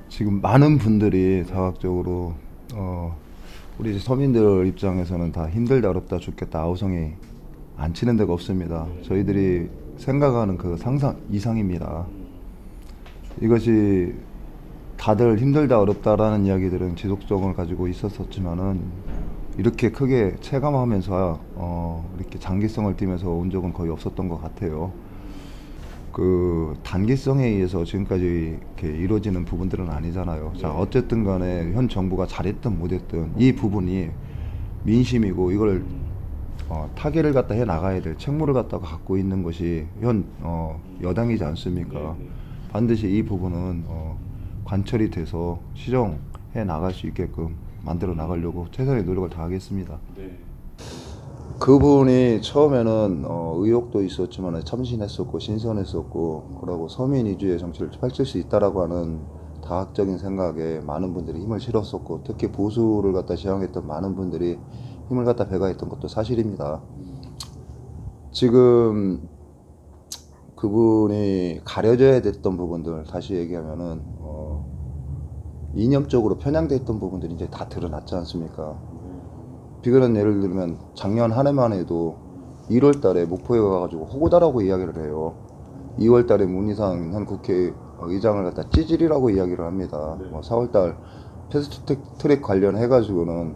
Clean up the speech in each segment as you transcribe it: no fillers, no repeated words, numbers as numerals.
지금 많은 분들이 다각적으로 우리 서민들 입장에서는 다 힘들다 어렵다 죽겠다 아우성이 안 치는 데가 없습니다. 저희들이 생각하는 그 상상 이상입니다. 이것이 다들 힘들다 어렵다라는 이야기들은 지속성을 가지고 있었지만은 이렇게 크게 체감하면서 이렇게 장기성을 띠면서 온 적은 거의 없었던 것 같아요. 그 단기성에 의해서 지금까지 이렇게 이루어지는 부분들은 아니잖아요. 자, 어쨌든 간에 현 정부가 잘했든 못했든 이 부분이 민심이고 이걸 타개를 갖다 해 나가야 될 책무를 갖다가 갖고 있는 것이 현 여당이지 않습니까? 반드시 이 부분은 관철이 돼서 시정해 나갈 수 있게끔 만들어 나가려고 최선의 노력을 다하겠습니다. 그분이 처음에는 의혹도 있었지만 참신했었고 신선했었고 그러고 서민 위주의 정치를 펼칠 수 있다라고 하는 다학적인 생각에 많은 분들이 힘을 실었었고 특히 보수를 갖다 지향했던 많은 분들이 힘을 갖다 배가했던 것도 사실입니다. 지금 그분이 가려져야 됐던 부분들 다시 얘기하면은 이념적으로 편향됐던 부분들이 이제 다 드러났지 않습니까? 비근한 예를 들면 작년 한 해만 해도 1월 달에 목포에 가가지고 호구다라고 이야기를 해요. 2월 달에 문희상 현 국회의장을 갖다 찌질이라고 이야기를 합니다. 4월 달 패스트트랙 관련해가지고는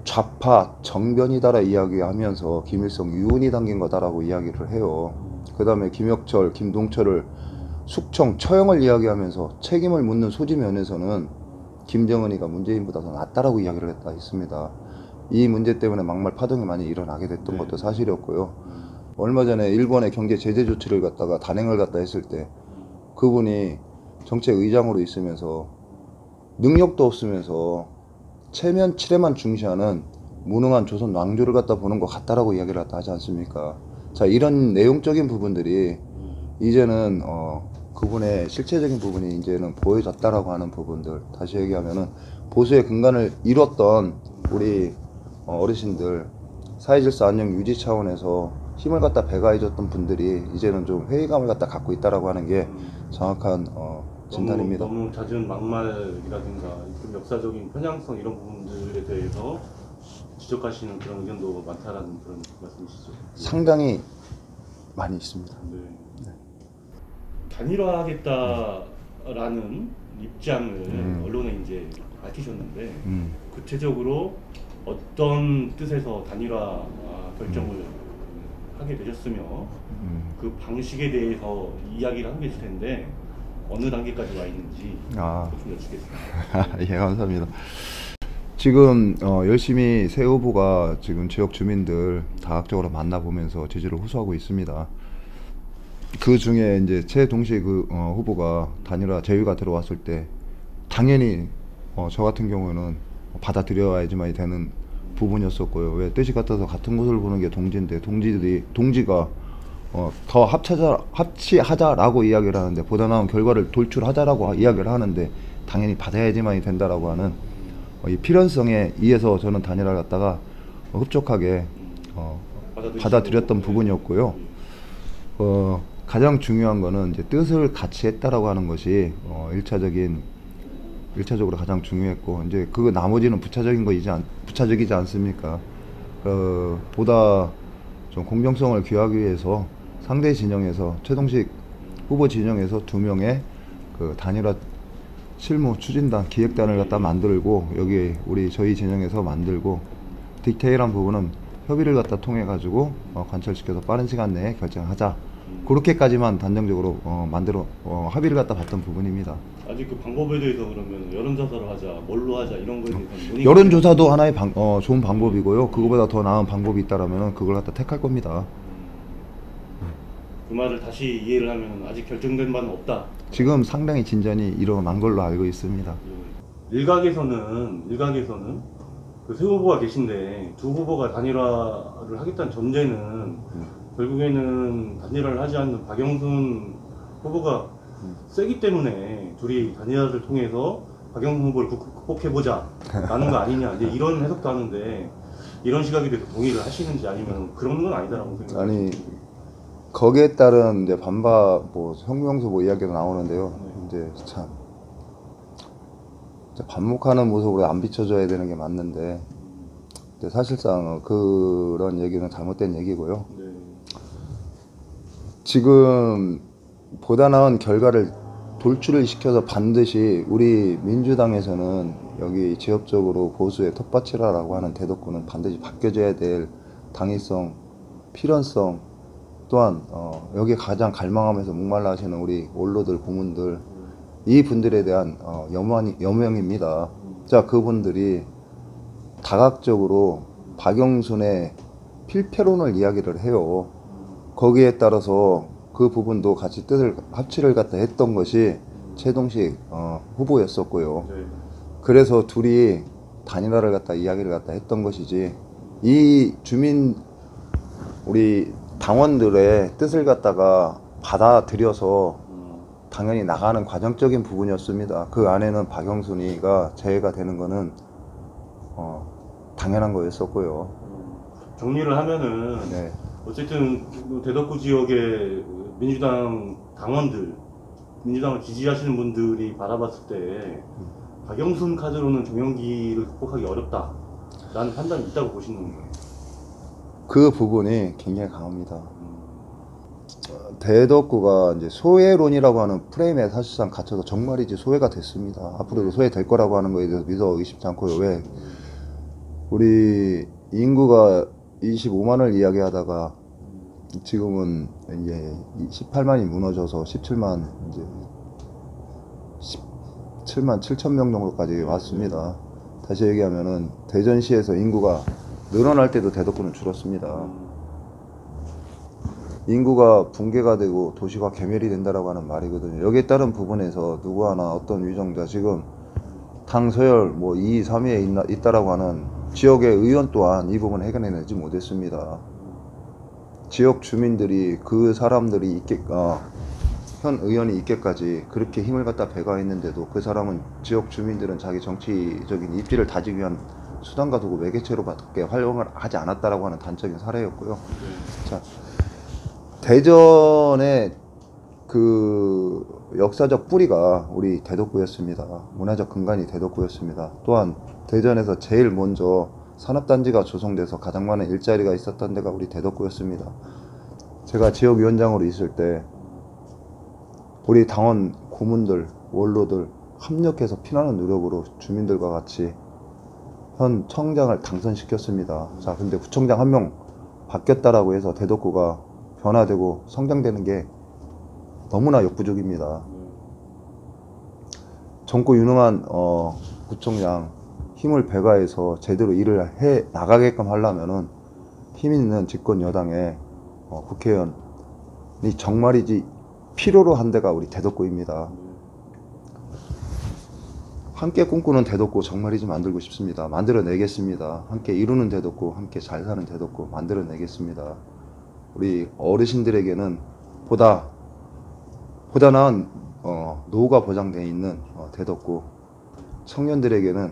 좌파 정변이다라 이야기하면서 김일성 유운이 담긴 거다라고 이야기를 해요. 그 다음에 김혁철, 김동철을 숙청, 처형을 이야기하면서 책임을 묻는 소지 면에서는 김정은이가 문재인보다 더 낫다라고 이야기를 했습니다. 이 문제 때문에 막말 파동이 많이 일어나게 됐던 것도 사실이었고요. 얼마 전에 일본의 경제 제재 조치를 갖다가 단행을 갖다 했을 때 그분이 정책의장으로 있으면서 능력도 없으면서 체면 칠해만 중시하는 무능한 조선 왕조를 갖다 보는 것 같다라고 이야기를 갖다 하지 않습니까? 자, 이런 내용적인 부분들이 이제는 그분의 실체적인 부분이 이제는 보여졌다라고 하는 부분들, 다시 얘기하면은 보수의 근간을 이뤘던 우리 어르신들 사회질서 안녕 유지 차원에서 힘을 갖다 배가해줬던 분들이 이제는 좀 회의감을 갖다 갖고 있다라고 하는 게 정확한 진단입니다. 너무 잦은 막말이라든가 좀 역사적인 편향성 이런 부분들에 대해서 지적하시는 그런 의견도 많다라는 그런 말씀이시죠? 상당히 많이 있습니다. 단일화하겠다라는 입장을 언론에 이제 밝히셨는데 구체적으로 어떤 뜻에서 단일화 결정을 하게 되셨으며 그 방식에 대해서 이야기를 하고 계실 텐데 어느 단계까지 와 있는지 좀 여쭙겠습니다. 예, 감사합니다. 지금 열심히 새 후보가 지금 지역 주민들 다각적으로 만나보면서 지지를 호소하고 있습니다. 그 중에 이제 최동식 후보가 단일화 제의가 들어왔을 때 당연히 저 같은 경우는 받아들여야지만 되는 부분이었었고요. 왜 뜻이 같아서 같은 곳을 보는 게 동지인데 동지가 더 합치하자라고 이야기를 하는데 보다 나은 결과를 돌출하자라고 이야기를 하는데 당연히 받아야지만 된다라고 하는 이 필연성에 의해서 저는 단일화를 갖다가 흡족하게 받아들였던 부분이었고요. 가장 중요한 거는 이제 뜻을 같이 했다라고 하는 것이 일차적으로 가장 중요했고 이제 그 나머지는 부차적이지 않습니까? 보다 좀 공정성을 기하기 위해서 상대 진영에서 최동식 후보 진영에서 2명의 그 단일화 실무 추진단 기획단을 갖다 만들고 여기 저희 진영에서 만들고 디테일한 부분은 협의를 갖다 통해 가지고 관철시켜서 빠른 시간 내에 결정하자. 그렇게까지만 단정적으로 만들어 합의를 갖다 봤던 부분입니다. 아직 그 방법에 대해서 그러면 여론조사를 하자, 뭘로 하자 이런 거에 대해서 여론조사도 하나의 좋은 방법이고요. 그거보다 더 나은 방법이 있다라면 그걸 갖다 택할 겁니다. 그 말을 다시 이해를 하면 아직 결정된 바는 없다. 지금 상당히 진전이 일어난 걸로 알고 있습니다. 일각에서는 그 세 후보가 계신데 두 후보가 단일화를 하겠다는 전제는 결국에는 단일화를 하지 않는 박영순 후보가 세기 때문에 둘이 단일화를 통해서 박영순 후보를 극복해보자 라는 거 아니냐 이제 이런 해석도 하는데 이런 시각에 대해서 동의를 하시는지 아니면 그런 건 아니다라고 생각하시는지. 아니 거기에 따른 이제 반박, 뭐 혁명수 뭐 이야기가 나오는데요. 이제 참 이제 반목하는 모습으로 안 비춰줘야 되는 게 맞는데, 근데 사실상 그런 얘기는 잘못된 얘기고요. 네. 지금 보다 나은 결과를 돌출을 시켜서 반드시 우리 민주당에서는 여기 지역적으로 보수의 텃밭이라고 하는 대덕구는 반드시 바뀌어져야 될 당위성, 필연성, 또한 여기에 가장 갈망하면서 목말라 하시는 우리 원로들, 고문들, 이 분들에 대한 여명입니다. 자, 그분들이 다각적으로 박영순의 필패론을 이야기를 해요. 거기에 따라서 그 부분도 같이 뜻을 합치를 갖다 했던 것이 최동식 후보였었고요. 네. 그래서 둘이 단일화를 갖다 이야기를 갖다 했던 것이지, 이 주민 우리 당원들의 뜻을 갖다가 받아들여서 당연히 나가는 과정적인 부분이었습니다. 그 안에는 박영순이가 제외가 되는 거는 당연한 거였었고요. 정리를 하면은 네. 어쨌든 대덕구 지역의 민주당 당원들, 민주당을 지지하시는 분들이 바라봤을 때 박영순 카드로는 정영기를 극복하기 어렵다라는 판단이 있다고 보시는 건가요? 그 부분이 굉장히 강합니다. 대덕구가 이제 소외론이라고 하는 프레임에 사실상 갇혀서 정말이지 소외가 됐습니다. 앞으로도 소외될 거라고 하는 거에 대해서 믿어 의심치 않고요. 왜? 우리 인구가 25만을 이야기하다가 지금은 이제 18만이 무너져서 17만 이제 17만 7천 명 정도까지 왔습니다. 다시 얘기하면은 대전시에서 인구가 늘어날 때도 대덕구는 줄었습니다. 인구가 붕괴가 되고 도시가 괴멸이 된다라고 하는 말이거든요. 여기에 따른 부분에서 누구 하나 어떤 위정자, 지금 당 서열 뭐 2, 3위에 있다라고 하는 지역의 의원 또한 이 부분을 해결해내지 못했습니다. 지역 주민들이 그 사람들이 현 의원이 있게까지 그렇게 힘을 갖다 배가했는데도 그 사람은, 지역 주민들은 자기 정치적인 입지를 다지기 위한 수단과 도구 매개체로밖에 활용을 하지 않았다라고 하는 단적인 사례였고요. 자, 대전의 그 역사적 뿌리가 우리 대덕구였습니다. 문화적 근간이 대덕구였습니다. 또한 대전에서 제일 먼저 산업단지가 조성돼서 가장 많은 일자리가 있었던 데가 우리 대덕구였습니다. 제가 지역위원장으로 있을 때 우리 당원 고문들, 원로들 합력해서 피나는 노력으로 주민들과 같이 현 청장을 당선시켰습니다. 자, 근데 구청장 한 명 바뀌었다라고 해서 대덕구가 변화되고 성장되는 게 너무나 역부족입니다. 젊고 유능한 구청장 힘을 배가해서 제대로 일을 해 나가게끔 하려면은 힘 있는 집권 여당의 국회의원이 정말이지 필요로 한 데가 우리 대덕구입니다. 함께 꿈꾸는 대덕구 정말이지 만들고 싶습니다. 만들어내겠습니다. 함께 이루는 대덕구, 함께 잘 사는 대덕구 만들어내겠습니다. 우리 어르신들에게는 보다 나은 노후가 보장되어 있는 대덕구, 청년들에게는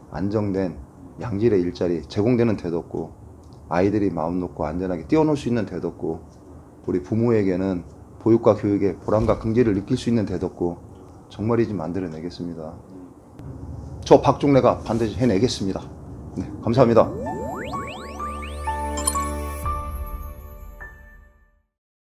안정된 양질의 일자리 제공되는 대덕구, 아이들이 마음 놓고 안전하게 뛰어놀 수 있는 대덕구, 우리 부모에게는 보육과 교육의 보람과 긍지를 느낄 수 있는 대덕구 정말이지 만들어내겠습니다. 저 박종래가 반드시 해내겠습니다. 네, 감사합니다.